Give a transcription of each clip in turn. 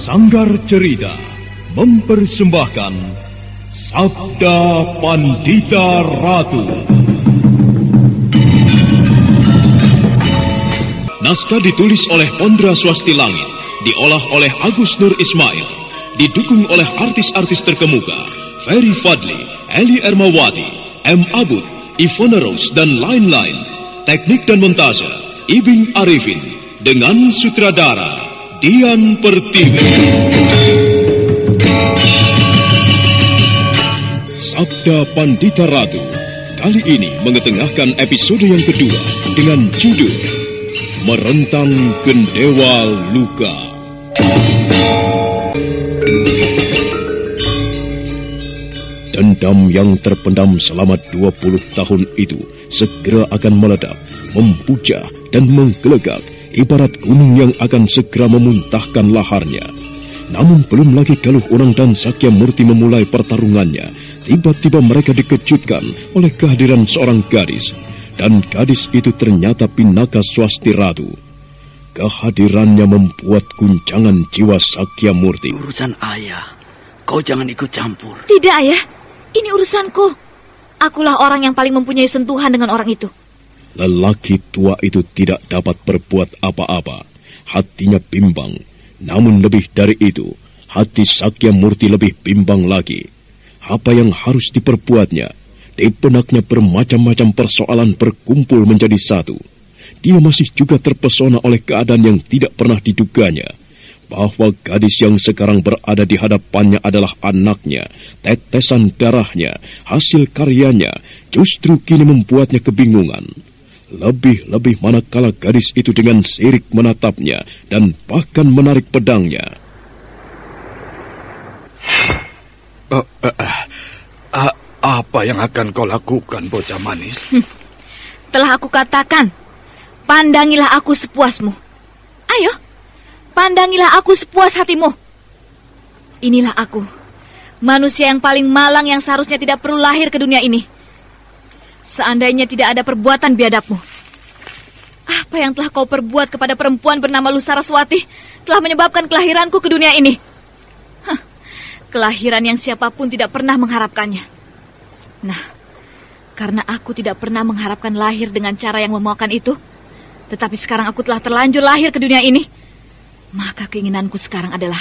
Sanggar Cerita mempersembahkan Sabda Pandita Ratu. Naskah ditulis oleh Pondra Swasti Langit, diolah oleh Agus Nur Ismail, didukung oleh artis-artis terkemuka Ferry Fadli, Eli Ermawati, M. Abud, Ivona Rose, dan lain-lain. Teknik dan montase Ibing Arifin, dengan sutradara Dian Pertiwi. Sabda Pandita Ratu kali ini mengetengahkan episode yang kedua dengan judul Merentang Gendewa Luka. Dendam yang terpendam selama 20 tahun itu segera akan meledak, mempuja dan menggelegak, ibarat gunung yang akan segera memuntahkan laharnya. Namun belum lagi Galuh Urang dan Sakyamurti memulai pertarungannya, tiba-tiba mereka dikejutkan oleh kehadiran seorang gadis. Dan gadis itu ternyata Pinaka Swasti Ratu. Kehadirannya membuat guncangan jiwa Sakyamurti. Urusan ayah, kau jangan ikut campur. Tidak, ayah. Ini urusanku. Akulah orang yang paling mempunyai sentuhan dengan orang itu. Lelaki tua itu tidak dapat berbuat apa-apa. Hatinya bimbang. Namun lebih dari itu, hati Sakyamurti lebih bimbang lagi. Apa yang harus diperbuatnya? Di benaknya bermacam-macam persoalan berkumpul menjadi satu. Dia masih juga terpesona oleh keadaan yang tidak pernah diduganya. Bahwa gadis yang sekarang berada di hadapannya adalah anaknya, tetesan darahnya, hasil karyanya, justru kini membuatnya kebingungan. Lebih-lebih manakala gadis itu dengan sirik menatapnya dan bahkan menarik pedangnya. Apa yang akan kau lakukan, bocah manis? Telah aku katakan, pandangilah aku sepuasmu. Ayo, pandangilah aku sepuas hatimu. Inilah aku, manusia yang paling malang yang seharusnya tidak perlu lahir ke dunia ini. Seandainya tidak ada perbuatan biadabmu. Apa yang telah kau perbuat kepada perempuan bernama Lusaraswati telah menyebabkan kelahiranku ke dunia ini. Kelahiran yang siapapun tidak pernah mengharapkannya. Nah, karena aku tidak pernah mengharapkan lahir dengan cara yang memuakan itu, tetapi sekarang aku telah terlanjur lahir ke dunia ini, maka keinginanku sekarang adalah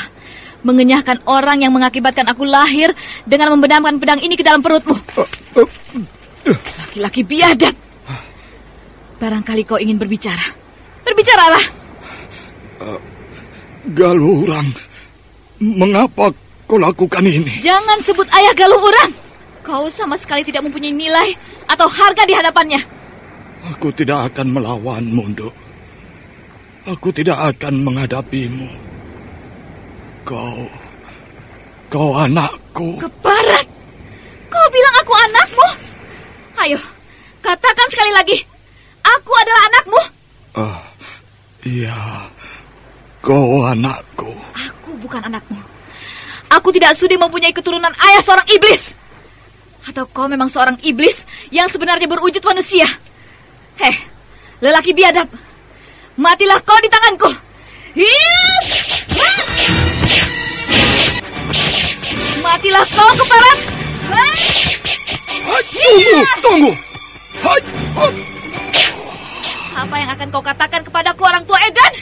mengenyahkan orang yang mengakibatkan aku lahir dengan membenamkan pedang ini ke dalam perutmu. Laki-laki biadab. Barangkali kau ingin berbicara. Berbicaralah. Galuh Urang, mengapa kau lakukan ini? Jangan sebut ayah Galuh Urang. Kau sama sekali tidak mempunyai nilai atau harga di hadapannya. Aku tidak akan melawanmu, Nduk. Aku tidak akan menghadapimu. Kau anakku. Keparat. Kau bilang aku anakmu? Ayo, katakan sekali lagi. Aku adalah anakmu. Iya. Kau anakku. Aku bukan anakmu. Aku tidak sudi mempunyai keturunan ayah seorang iblis. Atau kau memang seorang iblis yang sebenarnya berwujud manusia? Heh, lelaki biadab. Matilah kau di tanganku. Matilah kau, Keparat. Tunggu. Apa yang akan kau katakan kepadaku, orang tua Edan?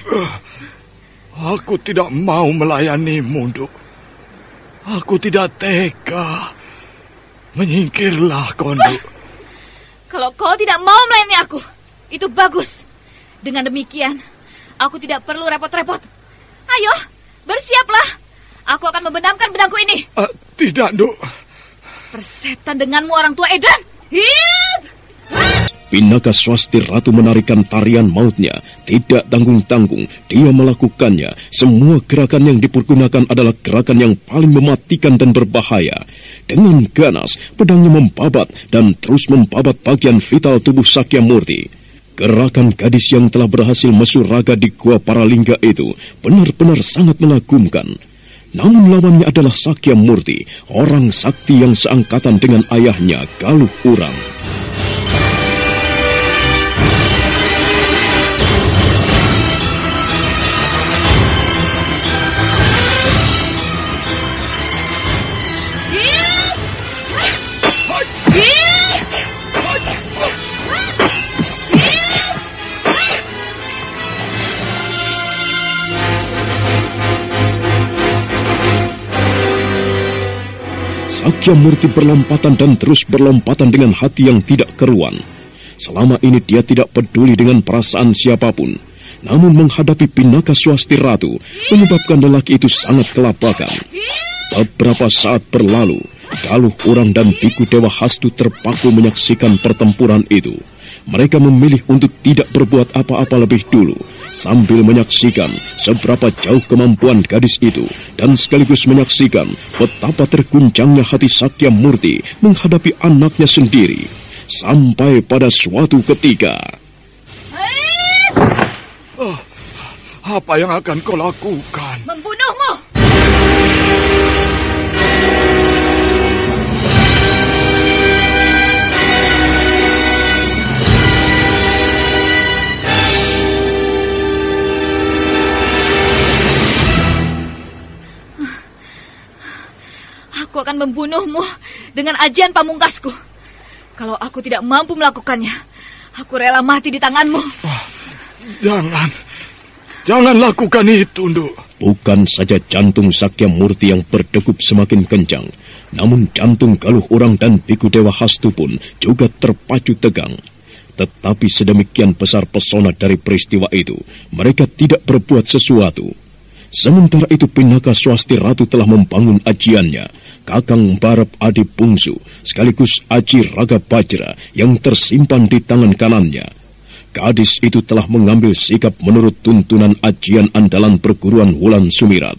Aku tidak mau melayanimu, Nduk. Aku tidak tega. Menyingkirlah, Nduk. Kalau kau tidak mau melayani aku, itu bagus. Dengan demikian, aku tidak perlu repot-repot. Ayo, bersiaplah. Aku akan membenamkan pedangku ini. Tidak, Nduk. Persetan denganmu, orang tua Edan. Pinaka Swasti Ratu menarikan tarian mautnya. Tidak tanggung-tanggung, dia melakukannya. Semua gerakan yang dipergunakan adalah gerakan yang paling mematikan dan berbahaya. Dengan ganas, pedangnya membabat dan terus membabat bagian vital tubuh Sakyamurti. Gerakan gadis yang telah berhasil mesuraga di Gua Paralingga itu benar-benar sangat mengagumkan. Namun lawannya adalah Sakyamurti, orang sakti yang seangkatan dengan ayahnya, Galuh Urang. Sakya Murti berlompatan dan terus berlompatan dengan hati yang tidak keruan. Selama ini dia tidak peduli dengan perasaan siapapun. Namun menghadapi Pinaka Swasti Ratu menyebabkan lelaki itu sangat kelabakan. Beberapa saat berlalu, Galuh Urang dan Biku Dewa Hastu terpaku menyaksikan pertempuran itu. Mereka memilih untuk tidak berbuat apa-apa lebih dulu, sambil menyaksikan seberapa jauh kemampuan gadis itu, dan sekaligus menyaksikan betapa terguncangnya hati Sakya Murti menghadapi anaknya sendiri. Sampai pada suatu ketika... Apa yang akan kau lakukan? Membunuhmu! Aku akan membunuhmu dengan ajian pamungkasku. Kalau aku tidak mampu melakukannya, aku rela mati di tanganmu. Jangan lakukan itu, Nduk. Bukan saja jantung Sakya Murti yang berdegup semakin kencang, namun jantung Galuh Urang dan Biku Dewa Hastu pun juga terpacu tegang. Tetapi sedemikian besar pesona dari peristiwa itu, mereka tidak berbuat sesuatu. Sementara itu Pinaka Swasti Ratu telah membangun ajiannya, Kakang Barep Adi Bungsu, sekaligus Aji Raga Bajra yang tersimpan di tangan kanannya. Gadis itu telah mengambil sikap menurut tuntunan ajian andalan perguruan Wulan Sumirat.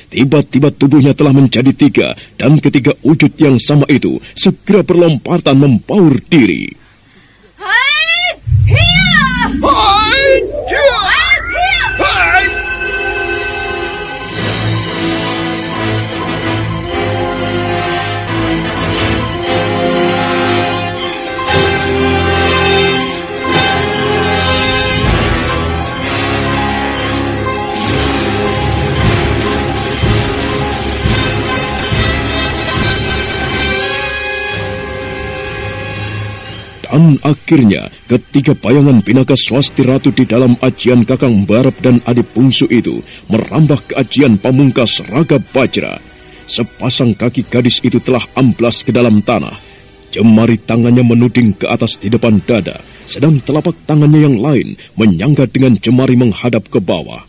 Tiba-tiba tubuhnya telah menjadi tiga, dan ketiga wujud yang sama itu segera berlompatan membaur diri. Hai! Hiya! Hai! Hiya! Hai! Dan akhirnya, ketiga bayangan Pinaka Swasti Ratu di dalam ajian Kakang Barep dan Adi Bungsu itu merambah ke ajian pamungkas Raga Bajra. Sepasang kaki gadis itu telah amplas ke dalam tanah. Jemari tangannya menuding ke atas di depan dada, sedang telapak tangannya yang lain menyangga dengan jemari menghadap ke bawah.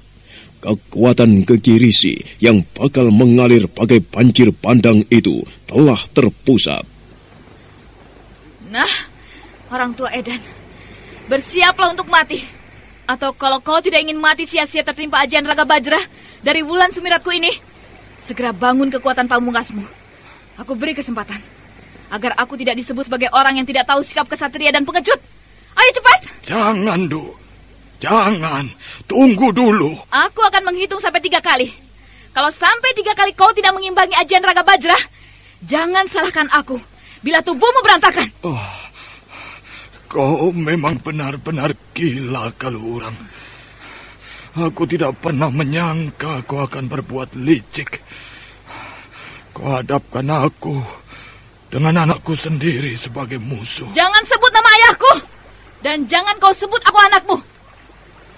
Kekuatan Gegirisi yang bakal mengalir bagai banjir bandang itu telah terpusat. Nah, orang tua Edan, bersiaplah untuk mati. Atau kalau kau tidak ingin mati sia-sia tertimpa ajian Raga Bajra dari Wulan Sumiratku ini, segera bangun kekuatan pamungkasmu. Aku beri kesempatan agar aku tidak disebut sebagai orang yang tidak tahu sikap kesatria dan pengecut. Ayo cepat! Jangan, Nduk. Jangan. Tunggu dulu. Aku akan menghitung sampai 3 kali. Kalau sampai 3 kali kau tidak mengimbangi ajian Raga Bajra, jangan salahkan aku bila tubuhmu berantakan. Kau memang benar-benar gila, Galuh Urang. Aku tidak pernah menyangka kau akan berbuat licik. Kau hadapkan aku dengan anakku sendiri sebagai musuh. Jangan sebut nama ayahku. Dan jangan kau sebut aku anakmu.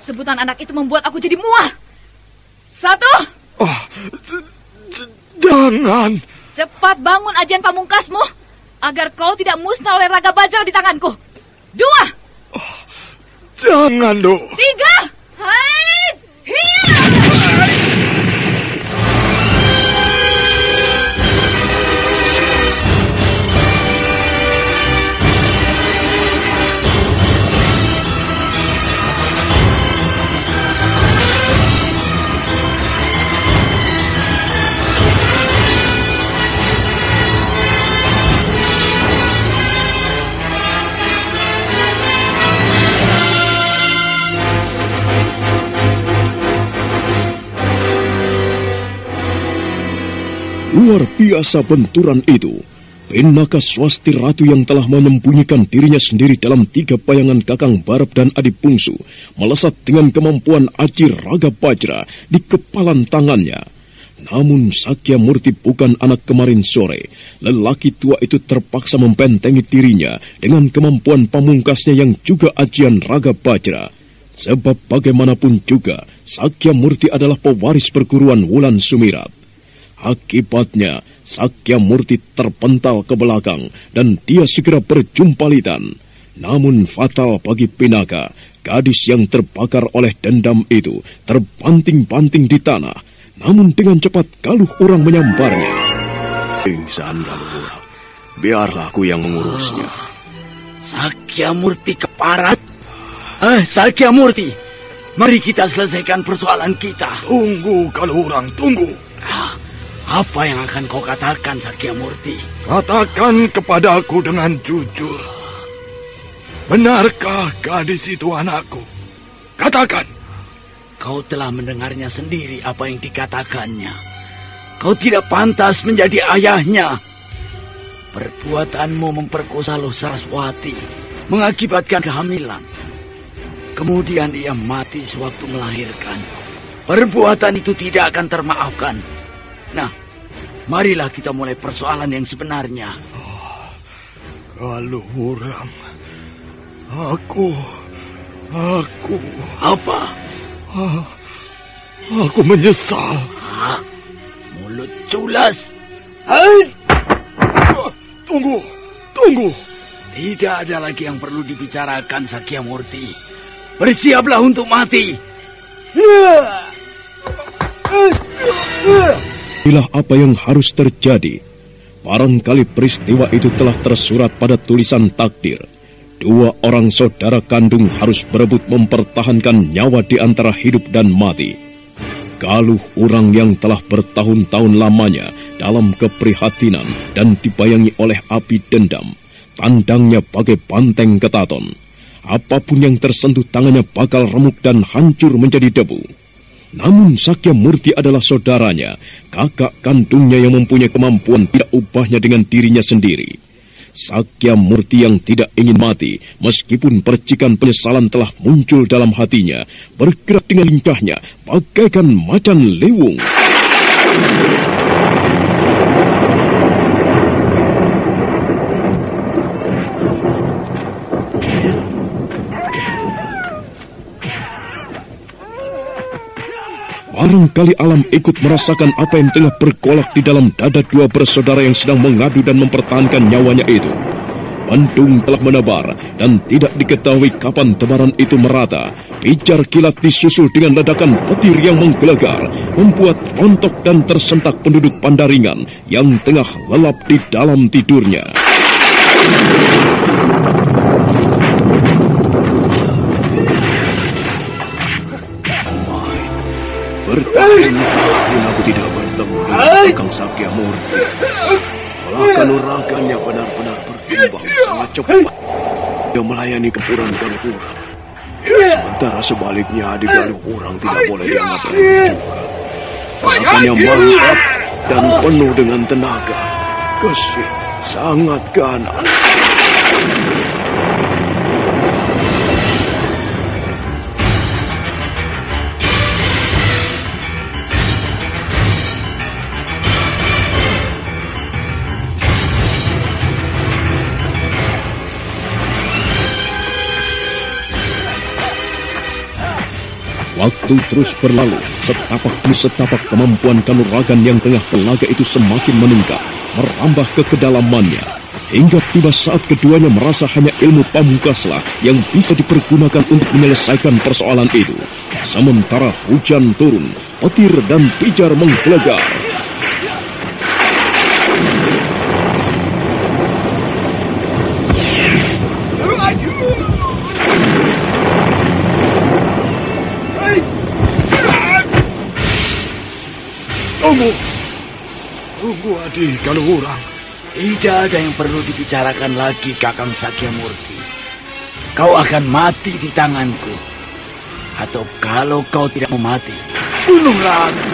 Sebutan anak itu membuat aku jadi mual. 1. Jangan. Cepat bangun ajian pamungkasmu agar kau tidak musnah oleh Raga Bajra di tanganku. 2. Jangan, Nduk. 3. Hai! Hiya! Luar biasa benturan itu. Pinaka Swasti Ratu yang telah menyembunyikan dirinya sendiri dalam 3 bayangan Kakang Barep dan Adi Bungsu melesat dengan kemampuan Aji Raga Bajra di kepalan tangannya. Namun Sakya Murti bukan anak kemarin sore. Lelaki tua itu terpaksa membentengi dirinya dengan kemampuan pamungkasnya yang juga ajian Raga Bajra. Sebab bagaimanapun juga, Sakya Murti adalah pewaris perguruan Wulan Sumirat. Akibatnya, Sakyamurti terpental ke belakang dan dia segera berjumpalitan. Namun fatal bagi Pinaka, gadis yang terbakar oleh dendam itu terbanting-banting di tanah. Namun dengan cepat Galuh Urang menyambarnya. Pingsan Galuh Urang, biarlah aku yang mengurusnya. Sakyamurti keparat? Sakyamurti, mari kita selesaikan persoalan kita. Tunggu, Galuh Urang, tunggu. Apa yang akan kau katakan, Sakyamurti? Katakan kepadaku dengan jujur. Benarkah gadis itu anakku? Katakan. Kau telah mendengarnya sendiri apa yang dikatakannya. Kau tidak pantas menjadi ayahnya. Perbuatanmu memperkosa Loh Saraswati, mengakibatkan kehamilan. Kemudian ia mati sewaktu melahirkan. Perbuatan itu tidak akan termaafkan. Nah, marilah kita mulai persoalan yang sebenarnya. Galuh Urang, aku... Apa? Aku menyesal. Mulut culas. Tunggu. Tidak ada lagi yang perlu dibicarakan, Sakyamurti. Bersiaplah untuk mati. Inilah apa yang harus terjadi. Barangkali peristiwa itu telah tersurat pada tulisan takdir. Dua orang saudara kandung harus berebut mempertahankan nyawa di antara hidup dan mati. Galuh Urang yang telah bertahun-tahun lamanya dalam keprihatinan dan dibayangi oleh api dendam, tandangnya bagai banteng ketaton. Apapun yang tersentuh tangannya bakal remuk dan hancur menjadi debu. Namun Sakyamurti adalah saudaranya, kakak kandungnya yang mempunyai kemampuan tidak ubahnya dengan dirinya sendiri. Sakyamurti yang tidak ingin mati, meskipun percikan penyesalan telah muncul dalam hatinya, bergerak dengan lincahnya, bagaikan macan lewung. Barangkali alam ikut merasakan apa yang tengah bergolak di dalam dada dua bersaudara yang sedang mengadu dan mempertahankan nyawanya itu. Mendung telah menebar dan tidak diketahui kapan tebaran itu merata. Pijar kilat disusul dengan ledakan petir yang menggelegar, membuat rontok dan tersentak penduduk Pandaringan yang tengah lelap di dalam tidurnya. Bertahun-tahun aku tidak bertemu dengan Kakang Sakyamurti. Malah kanuragannya benar-benar berkembang sangat cepat. Dia melayani kempuran Galuh Urang. Sementara sebaliknya adik Galuh Urang tidak boleh dianggap remeh juga. Gerakannya mantap dan penuh dengan tenaga. Gesit, sangat ganas. Waktu terus berlalu, setapak demi setapak kemampuan kanuragan yang tengah telaga itu semakin meningkat, merambah ke kedalamannya. Hingga tiba saat keduanya merasa hanya ilmu pamungkaslah yang bisa dipergunakan untuk menyelesaikan persoalan itu. Sementara hujan turun, petir dan pijar menggelegar. Tunggu adik Galuh Urang. Tidak ada yang perlu dibicarakan lagi, Kakang Sakyamurti. Kau akan mati di tanganku. Atau kalau kau tidak mau mati, bunuhlah aku.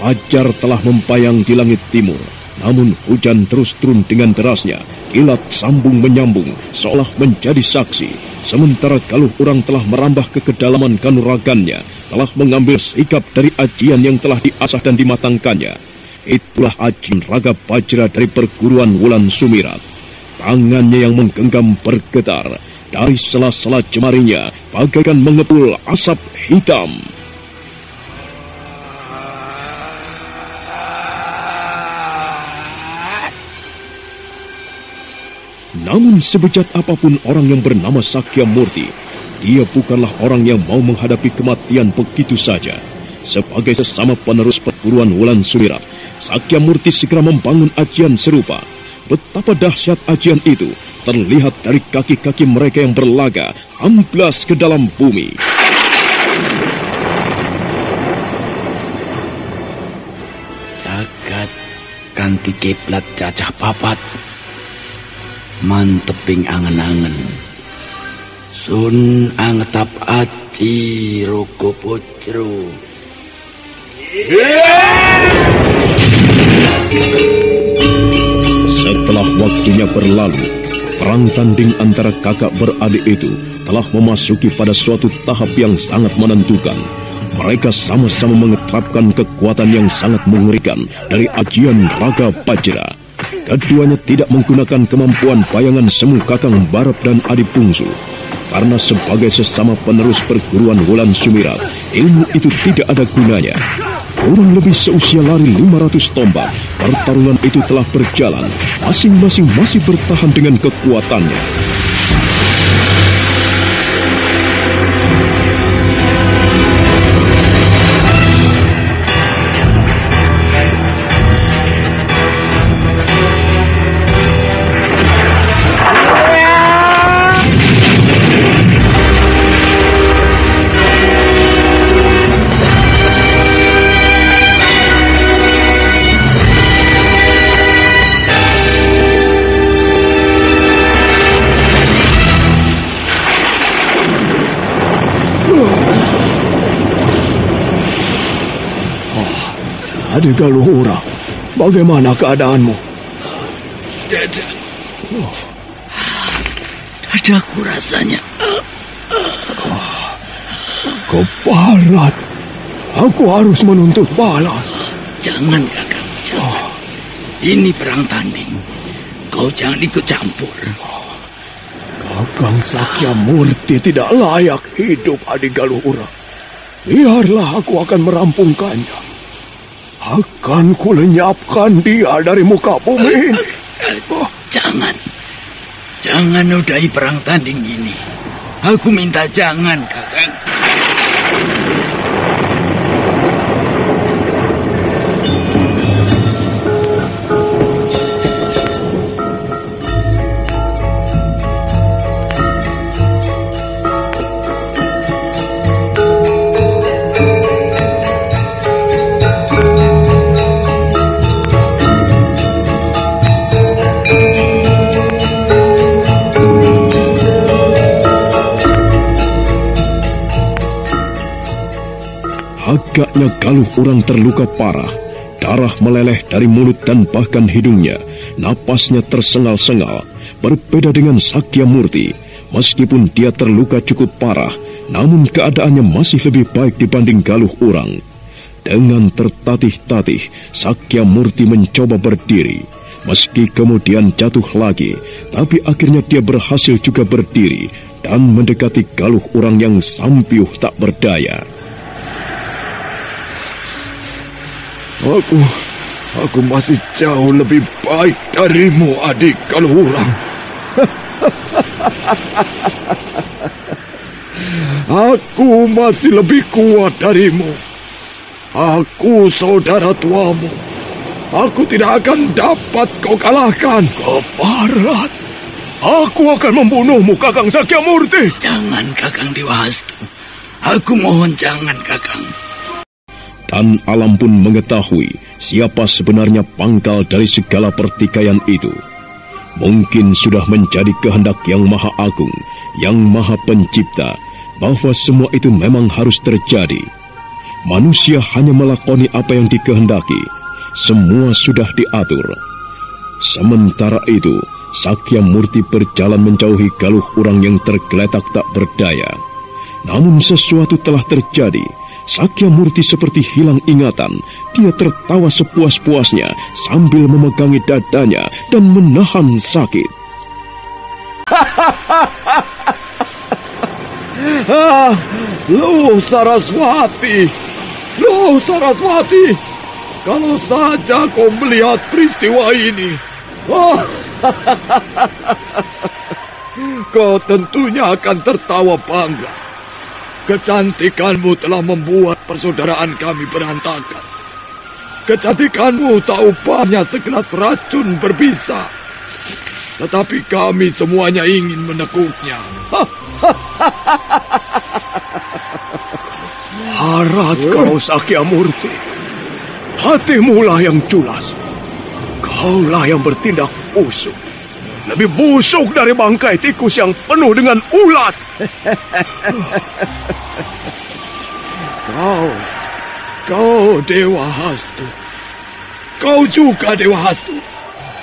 Fajar telah mempayang di langit timur. Namun hujan terus turun dengan derasnya, kilat sambung menyambung, seolah menjadi saksi. Sementara Galuh Urang telah merambah ke kedalaman kanuragannya, telah mengambil sikap dari ajian yang telah diasah dan dimatangkannya. Itulah ajian Raga Bajra dari perguruan Wulan Sumirat. Tangannya yang menggenggam bergetar, dari sela-sela jemarinya bagaikan mengepul asap hitam. Namun sebejat apapun orang yang bernama Sakya Murti, dia bukanlah orang yang mau menghadapi kematian begitu saja. Sebagai sesama penerus perguruan Wulan Sumirat, Sakya Murti segera membangun ajian serupa. Betapa dahsyat ajian itu terlihat dari kaki-kaki mereka yang berlaga amblas ke dalam bumi. Jagat kanthi kiblat cacah papat, manteping angen-angen. Sun angetap ati Rogo Pujro. Setelah waktunya berlalu, perang tanding antara kakak beradik itu telah memasuki pada suatu tahap yang sangat menentukan. Mereka sama-sama mengeterapkan kekuatan yang sangat mengerikan dari ajian Raga Bajra. Keduanya tidak menggunakan kemampuan bayangan semu Kakang Barep dan Adi Bungsu. Karena sebagai sesama penerus perguruan Wulan Sumirat, ilmu itu tidak ada gunanya. Kurang lebih seusia lari 500 tombak, pertarungan itu telah berjalan. Masing-masing masih bertahan dengan kekuatannya. Adik Galuh Urang, bagaimana keadaanmu? Dada. Dadaku rasanya. Keparat. Aku harus menuntut balas. Jangan, Kakang. Jangan. Ini perang tanding. Kau jangan ikut campur. Kakang Sakya Murti tidak layak hidup, Adik Galuh Urang. Biarlah aku akan merampungkannya. Akan kulenyapkan dia dari muka bumi ini. Jangan. Jangan nodai perang tanding ini. Aku minta jangan, Kakang. Agaknya Galuh Urang terluka parah. Darah meleleh dari mulut dan bahkan hidungnya. Napasnya tersengal-sengal. Berbeda dengan Sakya Murti. Meskipun dia terluka cukup parah, namun keadaannya masih lebih baik dibanding Galuh Urang. Dengan tertatih-tatih, Sakya Murti mencoba berdiri. Meski kemudian jatuh lagi, tapi akhirnya dia berhasil juga berdiri dan mendekati Galuh Urang yang sampiuh tak berdaya. Aku masih jauh lebih baik darimu, Adik Galuh Urang. Aku masih lebih kuat darimu. Aku saudara tuamu. Aku tidak akan dapat kau kalahkan. Keparat. Aku akan membunuhmu, Kakang Sakya Murti. Jangan, Kakang Dewa Hastu. Aku mohon jangan, Kakang. Dan alam pun mengetahui siapa sebenarnya pangkal dari segala pertikaian itu. Mungkin sudah menjadi kehendak yang maha agung, yang maha pencipta, bahwa semua itu memang harus terjadi. Manusia hanya melakoni apa yang dikehendaki. semua sudah diatur. Sementara itu, Sakyamurti berjalan menjauhi Galuh Urang yang tergeletak tak berdaya. Namun sesuatu telah terjadi. Sakyamurti seperti hilang ingatan. Dia tertawa sepuas-puasnya sambil memegangi dadanya dan menahan sakit. Loh Saraswati, loh Saraswati, kalau saja kau melihat peristiwa ini, kau tentunya akan tertawa bangga. Kecantikanmu telah membuat persaudaraan kami berantakan. Kecantikanmu tak ubahnya segelas racun berbisa. Tetapi kami semuanya ingin menekuknya. Harat kau, Sakyamurti. Hatimulah yang culas. Kaulah yang bertindak busuk. Lebih busuk dari bangkai tikus yang penuh dengan ulat. Kau Dewa Hastu. Kau juga Dewa Hastu.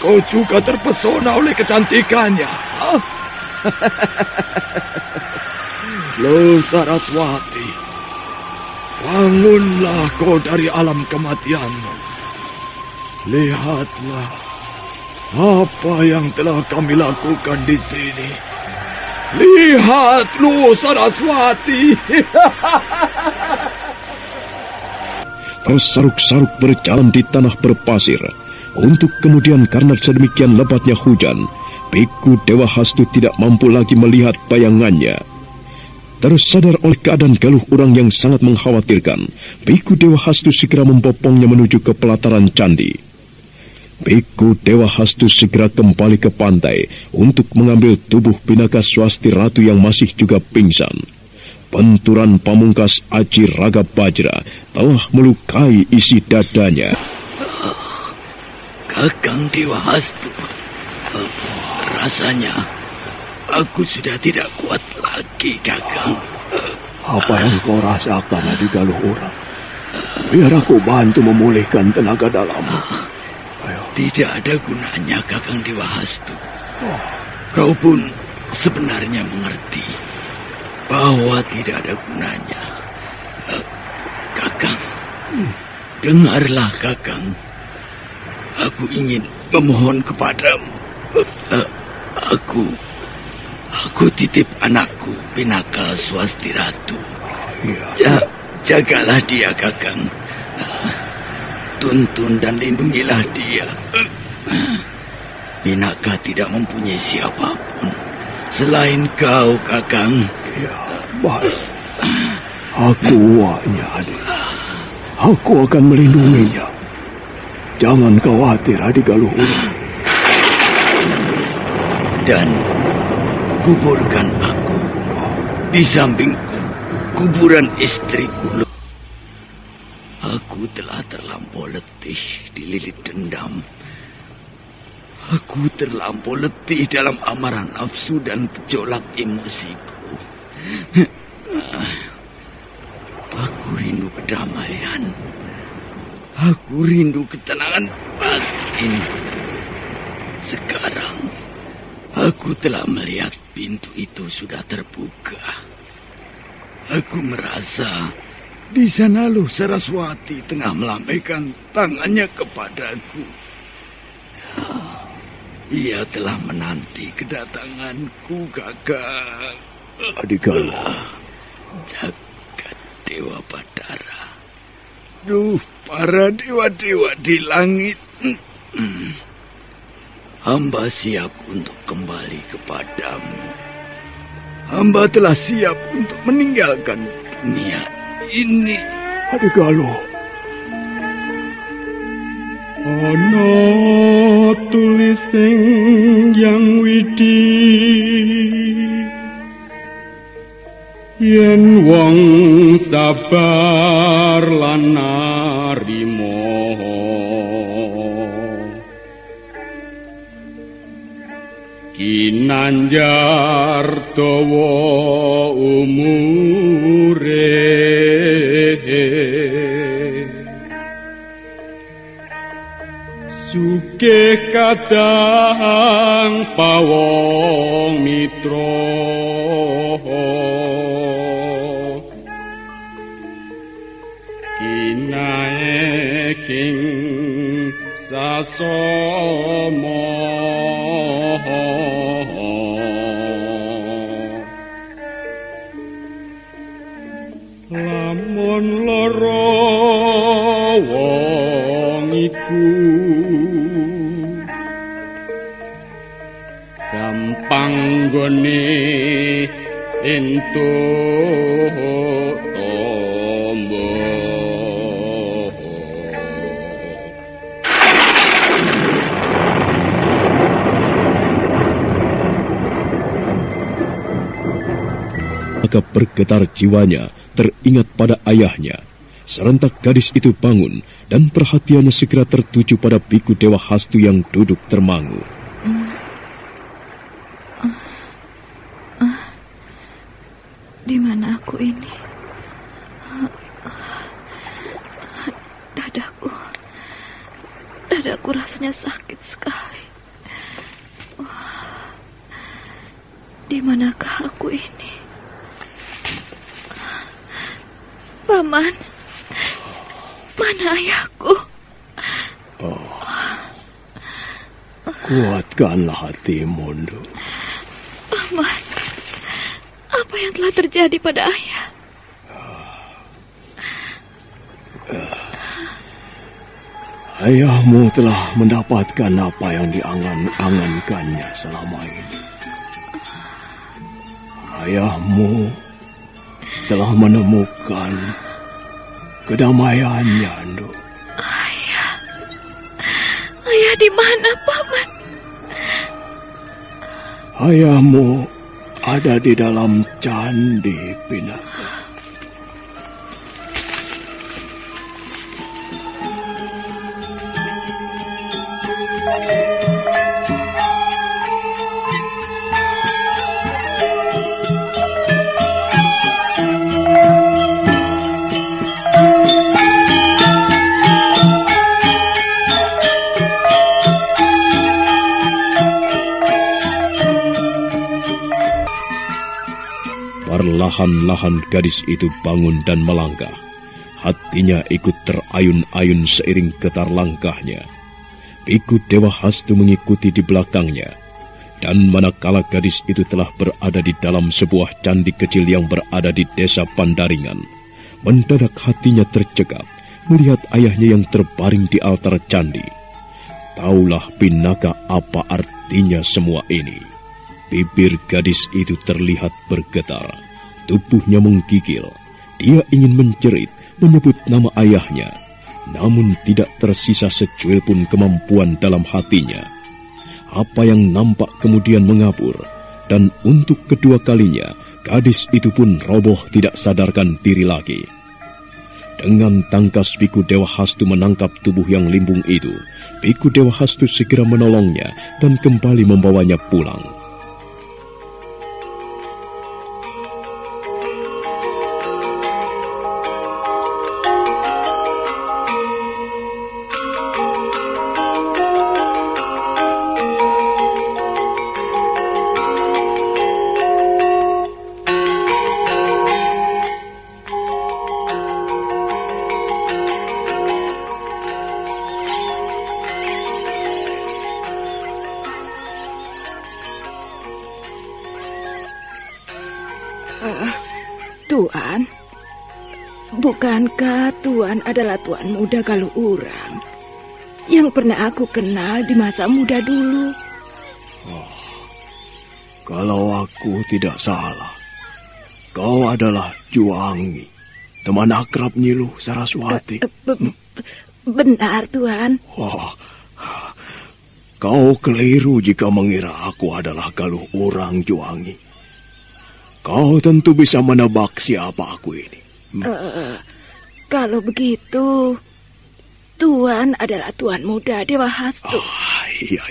Kau juga terpesona oleh kecantikannya. Loh Saraswati, bangunlah kau dari alam kematianmu. Lihatlah apa yang telah kami lakukan di sini. Lihat, Loh Saraswati. Tersaruk-saruk berjalan di tanah berpasir. Untuk kemudian karena sedemikian lebatnya hujan, Biku Dewa Hastu tidak mampu lagi melihat bayangannya. Tersadar oleh keadaan Galuh Urang yang sangat mengkhawatirkan, Biku Dewa Hastu segera membopongnya menuju ke pelataran candi. Biku Dewa Hastu segera kembali ke pantai untuk mengambil tubuh Pinaka Swasti Ratu yang masih juga pingsan. Benturan pamungkas Aji Raga Bajra telah melukai isi dadanya. Kakang Dewa Hastu, rasanya aku sudah tidak kuat lagi, Kakang. Apa yang kau rasakan, Adi Galuh Urang? Biar aku bantu memulihkan tenaga dalammu. Tidak ada gunanya, Kakang Dewa Hastu. Kau pun sebenarnya mengerti bahwa tidak ada gunanya. Kakang, dengarlah, Kakang. Aku ingin memohon kepadamu. Aku titip anakku, Pinaka Swasti Ratu. Jagalah dia, Kakang. Tuntun dan lindungilah dia. Pinaka tidak mempunyai siapapun selain kau, Kakang. Ya, baik. Aku uaknya, adik. Aku akan melindunginya. Jangan khawatir, Adik Galuh Urang. Dan kuburkan aku di samping kuburan istriku. Aku telah terlampau letih dililit dendam. Aku terlampau letih dalam amarah nafsu dan gejolak emosiku. Aku rindu kedamaian. Aku rindu ketenangan batin. Sekarang aku telah melihat pintu itu sudah terbuka. Aku merasa di sana Loh Saraswati tengah melambaikan tangannya kepadaku. Ia telah menanti kedatanganku, Kakang. Adik Galuh. Jagat Dewa Batara. Duh, para dewa-dewa di langit. Hamba siap untuk kembali kepadamu. Hamba telah siap untuk meninggalkan dunia ini. Adik Galuh. Ana tulising yang widi yen wong sabar lan narima kinanjar dawa umure inggih kadang pawong mitra kinaeking sasama lamun lara wong iku gampang gone entuk tombo. Maka bergetar jiwanya, teringat pada ayahnya. Serentak gadis itu bangun dan perhatiannya segera tertuju pada biku Dewa Hastu yang duduk termangu. Di mana aku ini? Dadaku rasanya sakit sekali. Di manakah aku ini? Paman, mana ayahku? Kuatkanlah hatimu, Nduk. Paman, apa yang telah terjadi pada ayah? Ayahmu telah mendapatkan apa yang diangan-angankannya selama ini. Ayahmu telah menemukan kedamaiannya, Nduk. Ayah di mana, Paman? Ayahmu ada di dalam candi, Pinaka. Perlahan-lahan gadis itu bangun dan melangkah. Hatinya ikut terayun-ayun seiring getar langkahnya. Biku Dewa Hastu mengikuti di belakangnya. Dan manakala gadis itu telah berada di dalam sebuah candi kecil yang berada di desa Pandaringan, mendadak hatinya tercekap melihat ayahnya yang terbaring di altar candi. Taulah Pinaka apa artinya semua ini. Bibir gadis itu terlihat bergetar, tubuhnya menggigil. Dia ingin menjerit, menyebut nama ayahnya, namun tidak tersisa secuil pun kemampuan dalam hatinya. Apa yang nampak kemudian mengabur, dan untuk kedua kalinya, gadis itu pun roboh tidak sadarkan diri lagi. Dengan tangkas Biku Dewa Hastu menangkap tubuh yang limbung itu, Biku Dewa Hastu segera menolongnya dan kembali membawanya pulang. Tuan, bukankah Tuan adalah Tuan Muda Galuurang yang pernah aku kenal di masa muda dulu? Oh, kalau aku tidak salah, kau adalah Juwangi, teman akrab Nyiluh Saraswati. Benar, Tuan. Oh, kau keliru jika mengira aku adalah Galuurang, Juwangi. Kau tentu bisa menebak siapa aku ini. Kalau begitu, Tuan adalah Tuan Muda Dewa Hastu. Iya.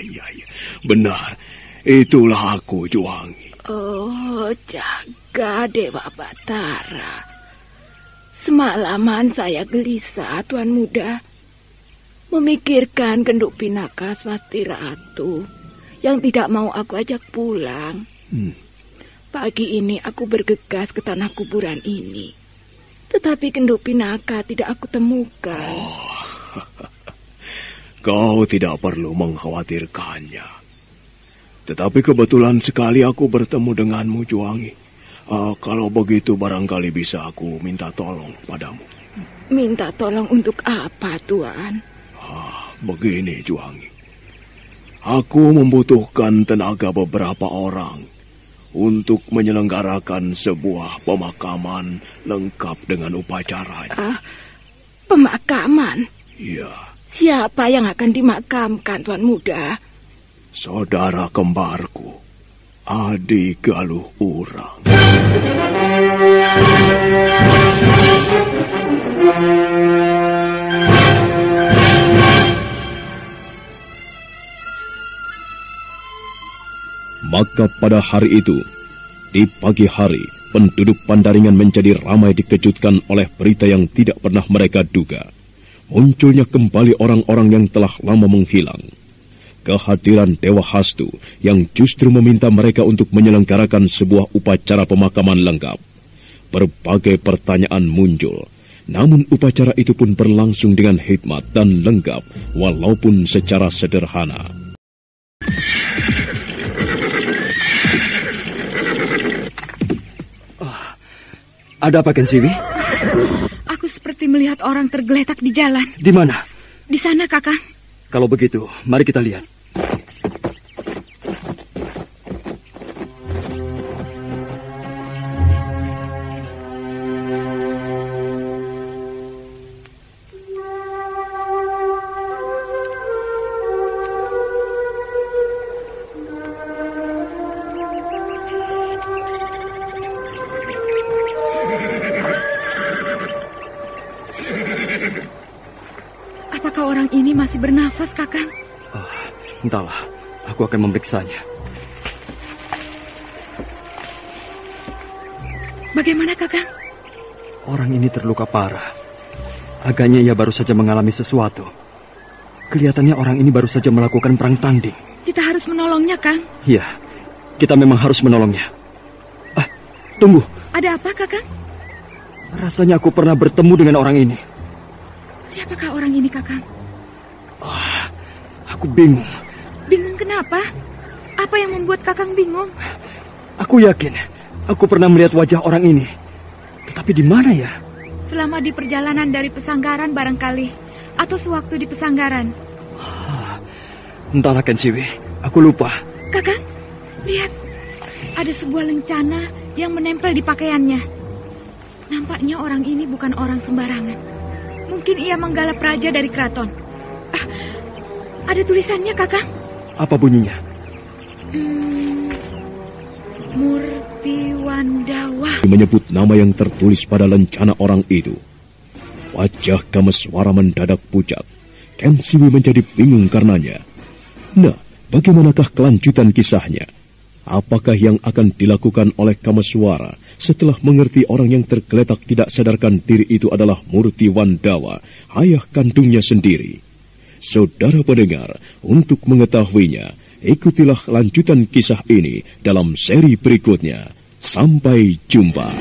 Benar, itulah aku, Juwangi. Oh, jaga Dewa Batara. Semalaman saya gelisah, Tuan Muda. memikirkan Genduk Pinaka Swasti Ratu yang tidak mau aku ajak pulang. Pagi ini aku bergegas ke tanah kuburan ini, tetapi Genduk Pinaka tidak aku temukan. Kau tidak perlu mengkhawatirkannya. Tetapi kebetulan sekali aku bertemu denganmu, Juwangi. Kalau begitu barangkali bisa aku minta tolong padamu. Minta tolong untuk apa, Tuan? Begini, Juwangi. Aku membutuhkan tenaga beberapa orang untuk menyelenggarakan sebuah pemakaman lengkap dengan upacaranya. Pemakaman? Iya. Siapa yang akan dimakamkan, Tuan Muda? Saudara kembarku, Adi Galuh Urang. Maka pada hari itu, di pagi hari, penduduk Pandaringan menjadi ramai dikejutkan oleh berita yang tidak pernah mereka duga. Munculnya kembali orang-orang yang telah lama menghilang. Kehadiran Dewa Hastu yang justru meminta mereka untuk menyelenggarakan sebuah upacara pemakaman lengkap. Berbagai pertanyaan muncul, namun upacara itu pun berlangsung dengan hikmat dan lengkap, walaupun secara sederhana. Ada apa, Kensiwi? Aku seperti melihat orang tergeletak di jalan. Di mana? Di sana, Kakang. Kalau begitu, mari kita lihat. Apakah orang ini masih bernafas, Kakang? Entahlah, aku akan memeriksanya. Bagaimana, Kakang? Orang ini terluka parah. Agaknya ia baru saja mengalami sesuatu. Kelihatannya orang ini baru saja melakukan perang tanding. Kita harus menolongnya, Kang. Iya, kita memang harus menolongnya. Tunggu. Ada apa, Kakang? Rasanya aku pernah bertemu dengan orang ini. Siapakah orang ini, Kakang? Aku bingung. Bingung kenapa? Apa yang membuat Kakang bingung? Aku yakin aku pernah melihat wajah orang ini. Tetapi di mana ya? Selama di perjalanan dari Pesanggaran barangkali. Atau sewaktu di Pesanggaran. Entahlah, Kensiwi. Aku lupa. Kakang, lihat. Ada sebuah lencana yang menempel di pakaiannya. Nampaknya orang ini bukan orang sembarangan. Mungkin ia menggalap raja dari keraton. Ada tulisannya, Kakang. Apa bunyinya? Murti Wandawa. Menyebut nama yang tertulis pada lencana orang itu. Wajah Kameswara mendadak pucat. Kensiwi menjadi bingung karenanya. Nah, bagaimanakah kelanjutan kisahnya? Apakah yang akan dilakukan oleh Kameswara setelah mengerti orang yang tergeletak tidak sadarkan diri itu adalah Murti Wandawa, ayah kandungnya sendiri? Saudara pendengar, untuk mengetahuinya, ikutilah lanjutan kisah ini dalam seri berikutnya. Sampai jumpa.